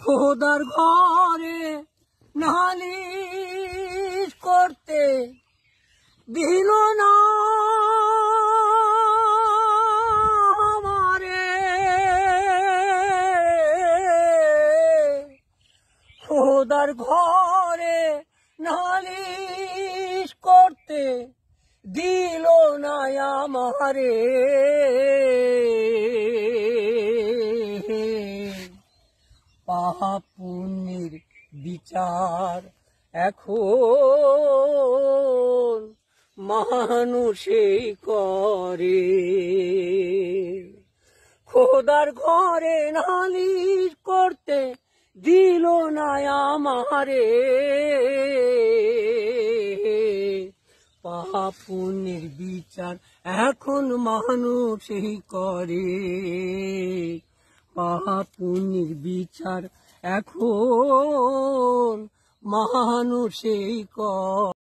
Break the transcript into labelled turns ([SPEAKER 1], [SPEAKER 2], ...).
[SPEAKER 1] খোদার ঘরে নালিশ করতে দিল না আমারে। খোদার ঘরে নালিশ করতে দিল না আমারে। পাপ পুণ্যের বিচার এখন মানুষেই করে। খোদার ঘরে নালিশ করতে দিল না আমারে। পাপ পুণ্যের বিচার এখন মানুষেই করে। পাপ পুণ্যের বিচার এখন মানুষেই করে।